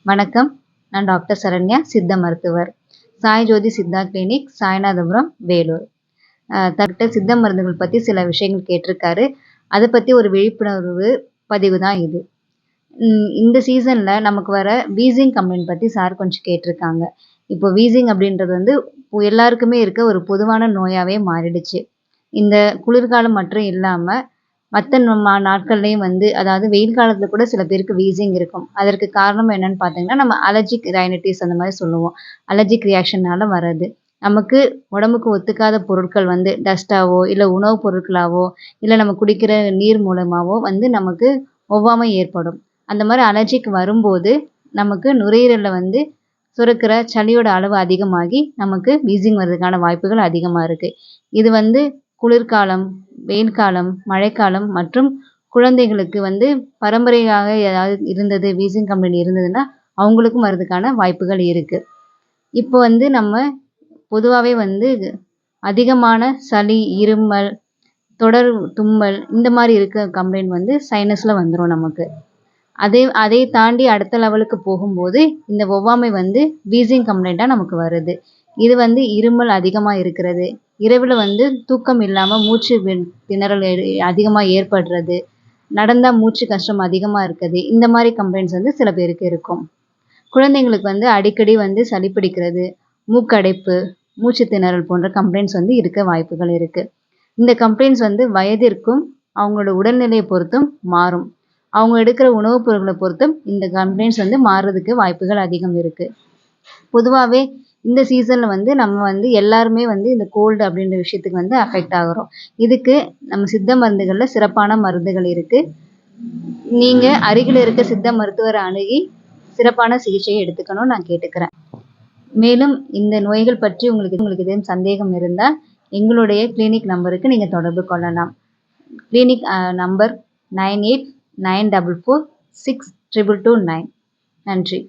வணக்கம். நான் டாக்டர் சரண்யா, சித்த மருத்துவர். சாய் ஜோதி சித்தா கிளினிக், சாய்நாதபுரம், வேலூர். டாக்டர் சித்த மருந்துகள் பற்றி சில விஷயங்கள் கேட்டிருக்காரு. அதை பற்றி ஒரு விழிப்புணர்வு பதிவு தான் இது. இந்த சீசனில் நமக்கு வர வீசிங் கம்ப்ளைண்ட் பற்றி சார் கொஞ்சம் கேட்டிருக்காங்க. இப்போ வீசிங் அப்படின்றது வந்து எல்லாருக்குமே இருக்க ஒரு பொதுவான நோயாகவே மாறிடுச்சு. இந்த குளிர்காலம் மட்டும் இல்லாமல் மற்ற நாட்கள்லேயும் வந்து, அதாவது வெயில் காலத்தில் கூட சில பேருக்கு வீசிங் இருக்கும். அதற்கு காரணம் என்னன்னு பார்த்தீங்கன்னா, நம்ம அலர்ஜிக் ரைனைட்டிஸ் அந்த மாதிரி சொல்லுவோம். அலர்ஜிக் ரியாக்ஷனால வர்றது. நமக்கு உடம்புக்கு ஒத்துக்காத பொருட்கள் வந்து டஸ்ட்டாவோ, இல்லை உணவுப் பொருட்களாவோ, இல்லை நம்ம குடிக்கிற நீர் மூலமாவோ வந்து நமக்கு ஒவ்வாமை ஏற்படும். அந்த மாதிரி அலர்ஜிக் வரும்போது நமக்கு நுரையீரலில் வந்து சுரக்கிற சளியோட அளவு அதிகமாகி நமக்கு வீசிங் வர்றதுக்கான வாய்ப்புகள் அதிகமாக இருக்குது. இது வந்து குளிர்காலம், வெயில் காலம், மழைக்காலம் மற்றும் குழந்தைகளுக்கு வந்து பரம்பரையாக ஏதாவது இருந்தது, வீசிங் கம்ப்ளைண்ட் இருந்ததுன்னா அவங்களுக்கும் வர்றதுக்கான வாய்ப்புகள் இருக்குது. இப்போ வந்து நம்ம பொதுவாகவே வந்து அதிகமான சளி, இருமல், தொடர் தும்மல் இந்த மாதிரி இருக்க கம்ப்ளைண்ட் வந்து சைனஸில் வந்துடும் நமக்கு. அதை தாண்டி அடுத்த லெவலுக்கு போகும்போது இந்த ஒவ்வாமை வந்து வீசிங் கம்ப்ளைண்ட்டாக நமக்கு வருது. இது வந்து இருமல் அதிகமாக இருக்கிறது, இரவில் வந்து தூக்கம் இல்லாமல் மூச்சு திணறல் அதிகமாக ஏற்படுறது, நடந்தால் மூச்சு கஷ்டம் அதிகமாக இருக்குது. இந்த மாதிரி கம்ப்ளைண்ட்ஸ் வந்து சில பேருக்கு இருக்கும். குழந்தைங்களுக்கு வந்து அடிக்கடி வந்து சளி பிடிக்கிறது, மூக்கடைப்பு, மூச்சு திணறல் போன்ற கம்ப்ளைண்ட்ஸ் வந்து இருக்க வாய்ப்புகள் இருக்குது. இந்த கம்ப்ளைண்ட்ஸ் வந்து வயதிற்கும் அவங்களோட உடல்நிலையை பொறுத்தும் மாறும். அவங்க எடுக்கிற உணவுப் பொருட்களை பொறுத்தும் இந்த கம்ப்ளைண்ட்ஸ் வந்து மாறுறதுக்கு வாய்ப்புகள் அதிகம் இருக்குது. பொதுவாகவே இந்த சீசனில் வந்து நம்ம வந்து எல்லாருமே வந்து இந்த கோல்டு அப்படின்ற விஷயத்துக்கு வந்து அஃபெக்ட் ஆகுறோம். இதுக்கு நம்ம சித்த மருந்துகளில் சிறப்பான மருந்துகள் இருக்குது. நீங்கள் அருகில் இருக்க சித்த மருத்துவரை அணுகி சிறப்பான சிகிச்சையை எடுத்துக்கணும்னு நான் கேட்டுக்கிறேன். மேலும் இந்த நோய்கள் பற்றி உங்களுக்கு எதுவும் சந்தேகம் இருந்தால் எங்களுடைய கிளினிக் நம்பருக்கு நீங்கள் தொடர்பு கொள்ளலாம். Clinic number 9894462229. நன்றி.